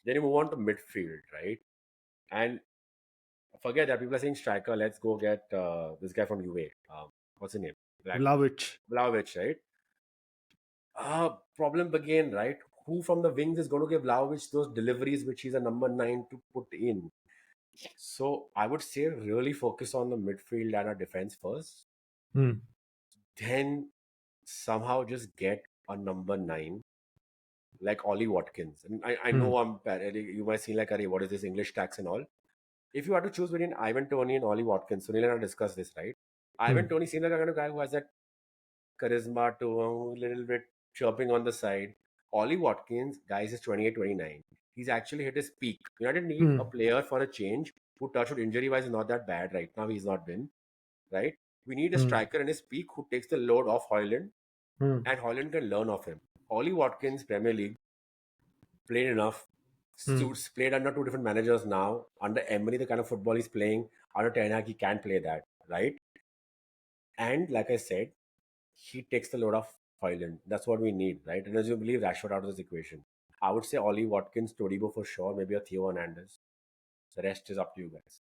Then you move on to midfield, right? And forget that. People are saying striker. Let's go get this guy from UA. What's his name? Vlahovic, right? Problem again, right? Who from the wings is going to give Vlahovic those deliveries which he's a number 9 to put in? So I would say really focus on the midfield and our defense first. Then somehow just get a number 9 like Ollie Watkins. And I know you might seem like, "Arey, what is this English tax and all?" If you had to choose between Ivan Toney and Ollie Watkins, Sunil and I discussed this, right? Ivan Toney seems like a kind of guy who has that charisma to him, a little bit chirping on the side. Ollie Watkins, guys, is 28, 29. He's actually hit his peak. United need a player for a change who, touch wood, injury wise, is not that bad right now. He's not been, right? We need a striker in his peak who takes the load off Hoyland, and Hoyland can learn off him. Ollie Watkins, Premier League, played enough. Suits played under two different managers now. Under Emery, the kind of football he's playing, under Ten Hag, he can play that, right? And like I said, he takes the load off Hoyland. That's what we need, right? And as you believe Rashford out of this equation, I would say Ollie Watkins, Todibo for sure, maybe a Theo Hernandez. The rest is up to you guys.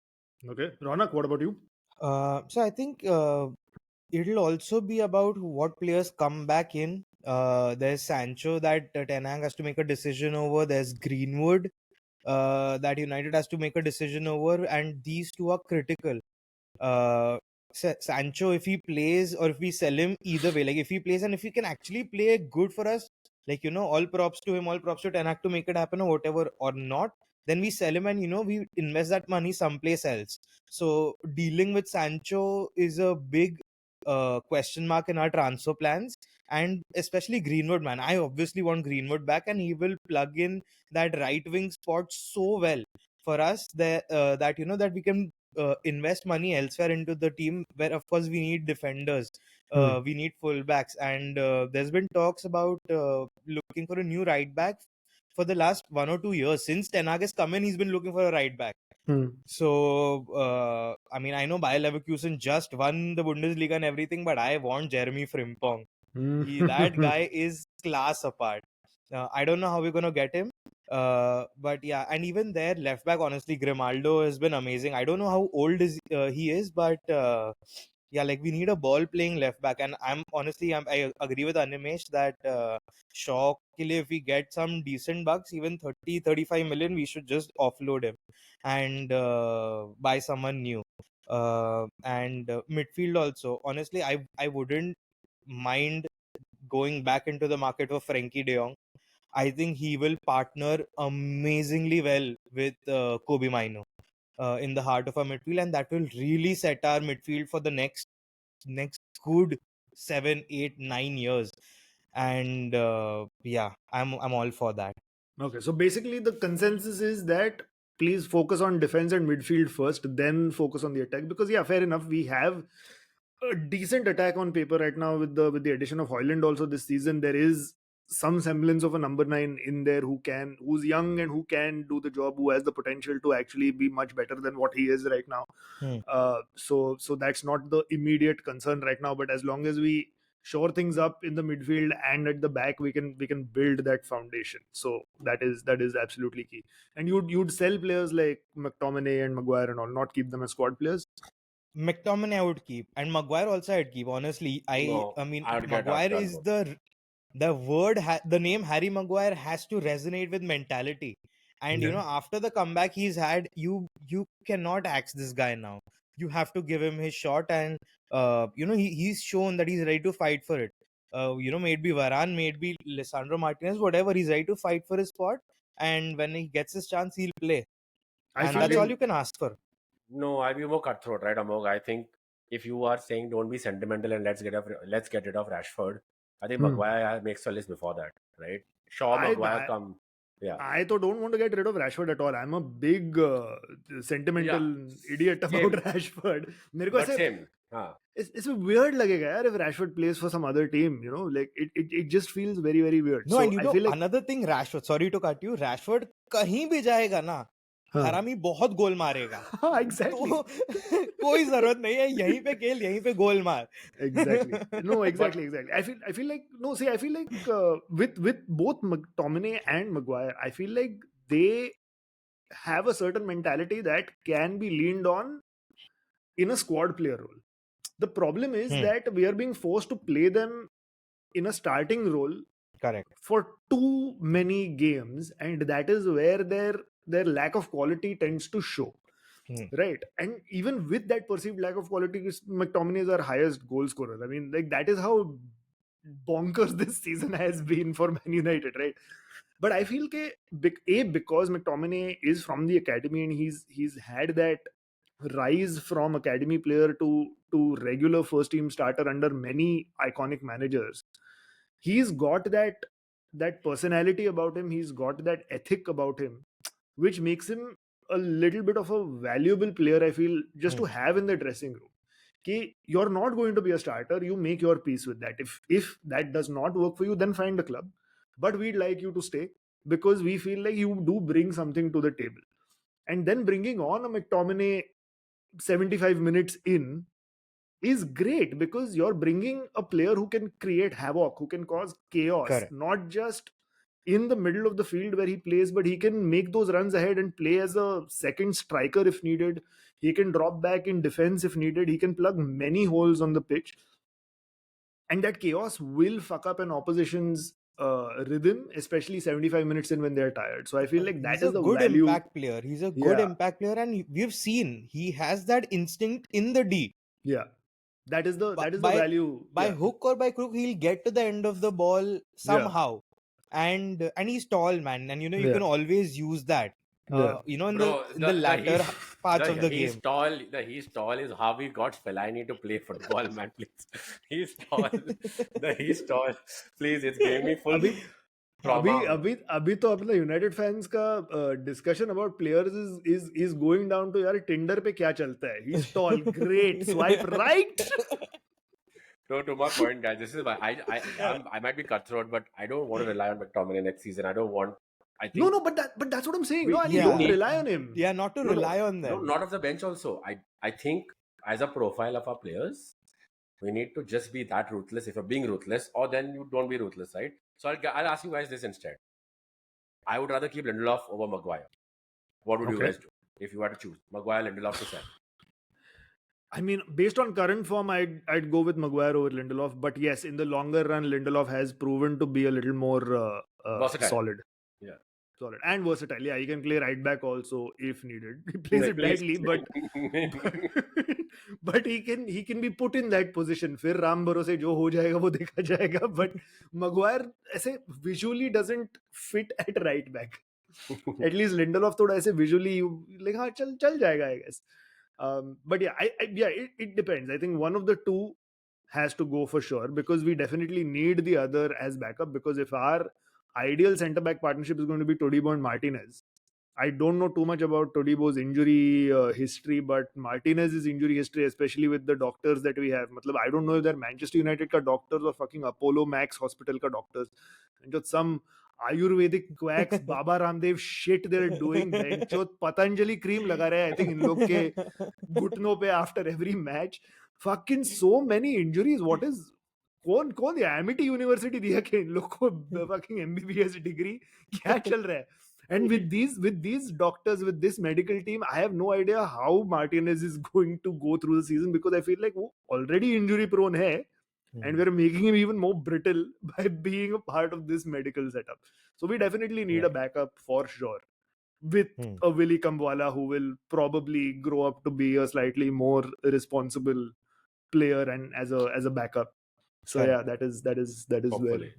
Okay, Ronak, what about you? So I think it'll also be about what players come back in. There's Sancho that Ten Hag has to make a decision over. There's Greenwood that United has to make a decision over, and these two are critical. Sancho, if he plays or if we sell him, either way, like if he plays and if he can actually play good for us, like all props to him, all props to Ten Hag to make it happen or whatever, or not, then we sell him and we invest that money someplace else. So dealing with Sancho is a big question mark in our transfer plans, and especially Greenwood, man. I obviously want Greenwood back, and he will plug in that right wing spot so well for us that that we can invest money elsewhere into the team, where of course we need defenders, we need fullbacks, and there's been talks about looking for a new right back for the last 1 or 2 years. Since Ten Hag has come in, he's been looking for a right back. So I mean, I know Bayer Leverkusen just won the Bundesliga and everything, but I want Jeremy Frimpong. That guy is class apart. I don't know how we're gonna get him, but yeah, and even there, left back, honestly, Grimaldo has been amazing. I don't know how old he is, but yeah, like we need a ball playing left back, and I agree with Animesh that Shaw, if we get some decent bucks, even 30-35 million, we should just offload him and buy someone new. And midfield also, honestly, I wouldn't mind going back into the market for Frankie De Jong. I think he will partner amazingly well with Kobe Mino in the heart of our midfield, and that will really set our midfield for the next good 7, 8, 9 years. And yeah, I'm all for that. Okay, so basically the consensus is that please focus on defense and midfield first, then focus on the attack. Because yeah, fair enough, we have a decent attack on paper right now with the addition of Hoyland. Also this season, there is some semblance of a number 9 in there who's young and who can do the job, who has the potential to actually be much better than what he is right now. So that's not the immediate concern right now. But as long as we shore things up in the midfield and at the back, we can build that foundation. So that is absolutely key. And you'd sell players like McTominay and Maguire and all, not keep them as squad players. McTominay I would keep, and Maguire also I'd keep. Honestly, I mean, Maguire is the word, the name Harry Maguire has to resonate with mentality. And after the comeback he's had, you cannot axe this guy now. You have to give him his shot, and he's shown that he's ready to fight for it. Maybe Varane, maybe Lisandro Martinez, whatever, he's ready to fight for his spot, and when he gets his chance, he'll play. And that's all you can ask for. No, I'll be more cutthroat, right, Amogh? I think if you are saying don't be sentimental and let's get rid of Rashford, I think Maguire makes a list before that, right? Shaw, Maguire come. Yeah. I don't want to get rid of Rashford at all. I'm a big sentimental idiot about Rashford. But same. It's weird लगेगा यार if Rashford plays for some other team, like it just feels very, very weird. No, so and I feel like another thing, Rashford, sorry to cut you, Rashford कहीं भी जाएगा ना, हरामी बहुत गोल मारेगा. Exactly. तो कोई जरूरत नहीं है, यहीं पे खेल, यहीं पे गोल मार. Exactly. No, exactly. I feel like with both McTominay and Maguire, I feel like they have a certain mentality that can be leaned on in a squad player role. The problem is that we are being forced to play them in a starting role, correct, for too many games, and that is where their lack of quality tends to show. Right. And even with that perceived lack of quality, McTominay is our highest goal scorer. I mean, like, that is how bonkers this season has been for Man United, right? But I feel because McTominay is from the academy and he's had that rise from academy player to regular first team starter under many iconic managers. He's got that personality about him. He's got that ethic about him, which makes him a little bit of a valuable player, I feel, just to have in the dressing room. You're not going to be a starter. You make your peace with that. If that does not work for you, then find a club. But we'd like you to stay because we feel like you do bring something to the table. And then bringing on a McTominay 75 minutes in is great because you're bringing a player who can create havoc, who can cause chaos, Correct. not just in the middle of the field where he plays, but he can make those runs ahead and play as a second striker if needed. He can drop back in defense if needed. He can plug many holes on the pitch. And that chaos will fuck up an opposition's rhythm, especially 75 minutes in when they're tired. So I feel like that He's is a the good value. impact player. He's a good Yeah. impact player, and we've seen he has that instinct in the D. Yeah. That is the By- value. By Yeah. hook or by crook, he'll get to the end of the ball somehow. And he's tall, man, and you Yeah. can always use that. Yeah. In Bro, the latter parts of the he's game. tall. He's tall is how we got Fellaini to play football, man. Please, he's tall. He's tall. Please, it's gave me full अभी trauma. अभी तो अपना United fans का discussion about players is going down to यार Tinder पे क्या चलता है. He is tall, great, swipe right. No, to my point, guys. This is why I might be cutthroat, but I don't want to rely on McTominay next season. I don't want. I think No, but that's what I'm saying. No, we don't need- rely on him. Yeah, not to No, rely on no, them. not of the bench. Also, I think as a profile of our players, we need to just be that ruthless. If you're being ruthless, or then you don't be ruthless, right? So I'll ask you guys this instead. I would rather keep Lindelof over Maguire. What would you Okay. guys do if you had to choose Maguire, Lindelof to sell? I mean, based on current form, I'd go with Maguire over Lindelof. But yes, in the longer run, Lindelof has proven to be a little more Versatile. solid. Yeah. Solid and versatile. Yeah, he can play right back also if needed. He plays it badly, but he can be put in that position. फिर राम भरोसे जो हो जाएगा वो देखा जाएगा. But Maguire ऐसे visually doesn't fit at right back. At least Lindelof थोड़ा ऐसे visually like हाँ चल जाएगा, I guess. But yeah, it depends. I think one of the two has to go for sure because we definitely need the other as backup. Because if our ideal centre back partnership is going to be Todibo and Martinez, I don't know too much about Todibo's injury history, but Martinez's injury history, especially with the doctors that we have. Matlab, I don't know if they're Manchester United ka doctors or fucking Apollo Max Hospital ka doctors. And just some Ayurvedic quacks, Baba Ramdev shit they're doing. Patanjali cream laga rahe hai, I think in log ke घुटनों पे after every match. Fucking so many injuries. What is कौन Amity university दिया कि इन लोग को fucking MBBS degree क्या चल रहा है? And with these doctors, with this medical team, I have no idea how Martinez is going to go through the season because I feel like वो already injury prone है, and we're making him even more brittle by being a part of this medical setup. So we definitely need a backup for sure. With a Willy Kambwala who will probably grow up to be a slightly more responsible player and as a backup. So yeah, that is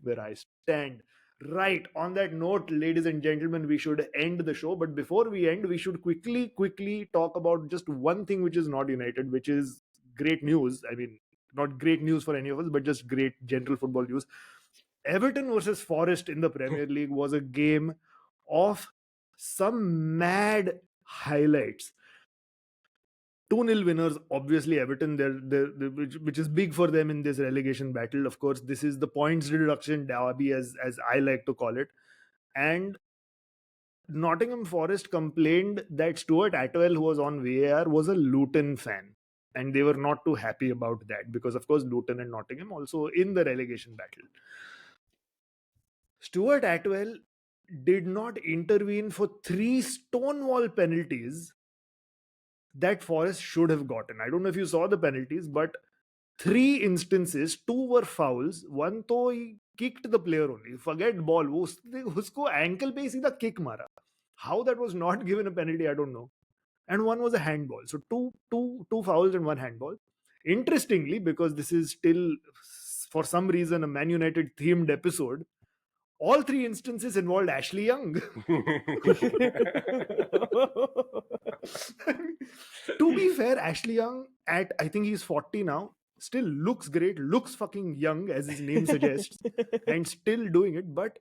where I stand. Right. On that note, ladies and gentlemen, we should end the show. But before we end, we should quickly talk about just one thing which is not United, which is great news. I mean, not great news for any of us, but just great general football news. Everton versus Forest in the Premier League was a game of some mad highlights. 2-0 winners, obviously Everton, which is big for them in this relegation battle. Of course, this is the points deduction derby, as I like to call it. And Nottingham Forest complained that Stuart Atwell, who was on VAR, was a Luton fan. And they were not too happy about that because, of course, Luton and Nottingham also in the relegation battle. Stuart Atwell did not intervene for 3 stonewall penalties that Forest should have gotten. I don't know if you saw the penalties, but 3 instances, 2 were fouls. One तो he kicked the player only. Forget ball. उसको ankle पे सीधा kick मारा. How that was not given a penalty, I don't know. And one was a handball. So two fouls and one handball. Interestingly, because this is still for some reason a Man United themed episode, All three instances involved Ashley Young. To be fair, Ashley Young, at I think he's 40 now, still looks great, looks fucking young, as his name suggests, and still doing it. But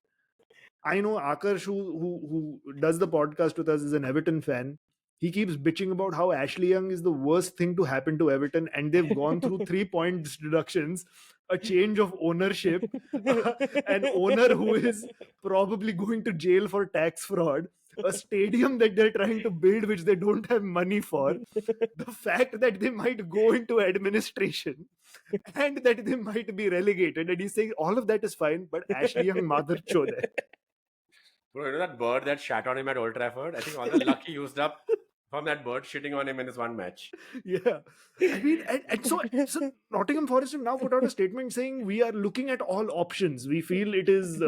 I know Akash, who does the podcast with us, is an Everton fan. He keeps bitching about how Ashley Young is the worst thing to happen to Everton, and they've gone through 3-point deductions, a change of ownership, an owner who is probably going to jail for tax fraud, a stadium that they're trying to build which they don't have money for, the fact that they might go into administration, and that they might be relegated. And he's saying all of that is fine, but Ashley Young mother chode hai. Bro, you know that bird that shat on him at Old Trafford? I think all the luck he used up from that bird shitting on him in this one match. Yeah, I mean, and so Nottingham Forest have now put out a statement saying we are looking at all options. We feel it is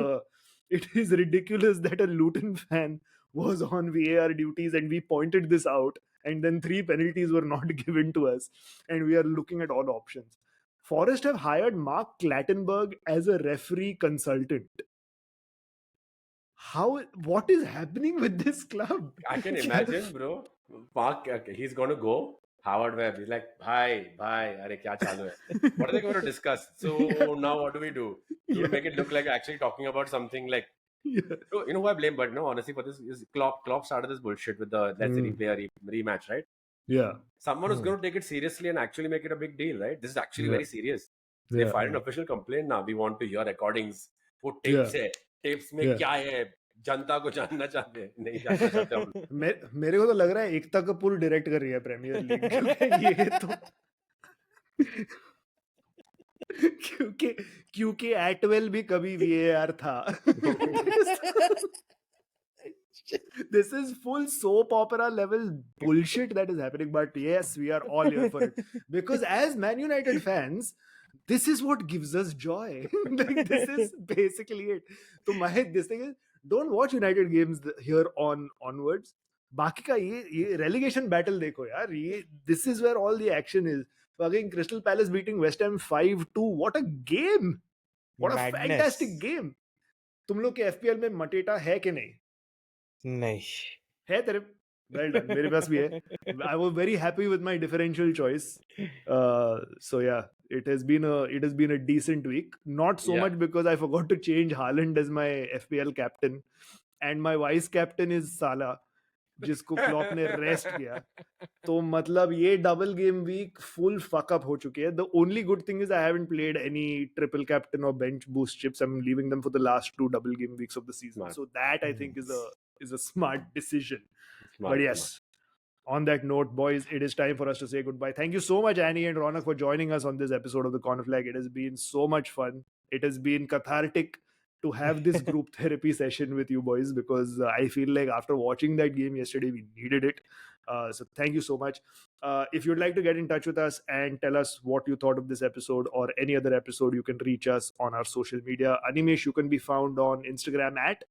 ridiculous that a Luton fan was on VAR duties, and we pointed this out, and then 3 penalties were not given to us, and we are looking at all options. Forest have hired Mark Clattenburg as a referee consultant. What is happening with this club? I can imagine, bro. Mark, he's going to go. Howard Webb, he's like, bye, are kya chalu hai? What are they going to discuss? So now what do we do? Do we make it look like actually talking about something like, Yeah. so, you know who I blame? But no, honestly, for this is Klopp started this bullshit with the let's say replay a rematch, right? Yeah. Someone is going to take it seriously and actually make it a big deal, right? This is actually very serious. They Yeah. filed an official complaint now. We want to hear recordings. वो tapes है. Tapes में क्या है? जनता को जानना चाहते हैं. नहीं जानना चाहते हम. मेरे को तो लग रहा है एकता कपूर डायरेक्ट कर रही है प्रीमियर लीग ये तो क्योंकि एटवेल भी कभी VAR था. This is full soap opera level bullshit that is happening, but yes, we are all here for it, because as Man United fans, this is what gives us joy. Like, this is basically it. So this thing is, don't watch United games here onwards. बाकी का ये relegation battle देखो यार, this is where all the action is. Fucking Crystal Palace beating West Ham 5-2. What a game! What a fantastic game! तुम लोग के FPL में मटेटा है कि नहीं? नहीं है तेरे. Well done. मेरे पास भी है. I was very happy with my differential choice. So yeah, it has been a decent week. Not so much because I forgot to change Haaland as my FPL captain, and my vice captain is Salah, जिसको Klopp ने rest किया. तो मतलब ये double game week full fuck up हो चुकी है. The only good thing is I haven't played any triple captain or bench boost chips. I'm leaving them for the last 2 double game weeks of the season. Smart. So that I think is a smart decision. Smart, But yes, on that note, boys, it is time for us to say goodbye. Thank you so much, Annie and Ronaq, for joining us on this episode of the Corner Flag. It has been so much fun. It has been cathartic to have this group therapy session with you boys, because I feel like after watching that game yesterday, we needed it. So thank you so much. If you'd like to get in touch with us and tell us what you thought of this episode or any other episode, you can reach us on our social media. Animesh, you can be found on Instagram at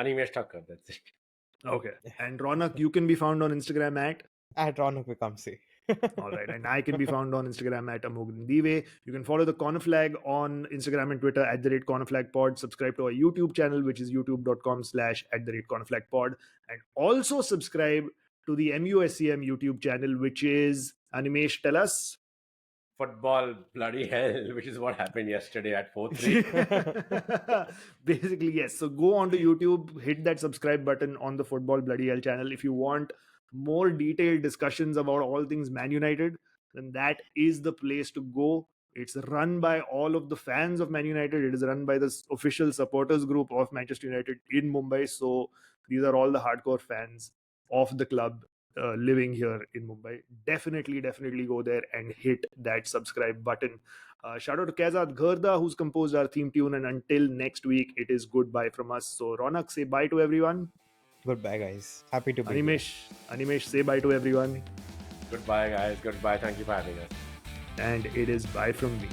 Animesh Thakkar, that's it. Okay. And Ronaq, you can be found on Instagram at Ronaq Vikamsey. all right. And I can be found on Instagram at Amogh. You can follow the Corner Flag on Instagram and Twitter at @CornerFlagPod. Subscribe to our YouTube channel, which is youtube.com/@CornerFlagPod. And also subscribe to the MUSCM YouTube channel, which is, Animesh, tell us. Football bloody hell, which is what happened yesterday at 4-3. Basically, yes. So go onto YouTube, hit that subscribe button on the Football Bloody Hell channel. If you want more detailed discussions about all things Man United, then that is the place to go. It's run by all of the fans of Man United. It is run by the official supporters group of Manchester United in Mumbai. So these are all the hardcore fans of the club living here in Mumbai. Definitely go there and hit that subscribe button. Shout out to Kazad Gharda, who's composed our theme tune. And until next week, it is goodbye from us. So Ronaq, say bye to everyone. Goodbye, guys. Happy to be here. Animesh, say bye to everyone. Goodbye, guys. Goodbye. Thank you for having us. And it is bye from me.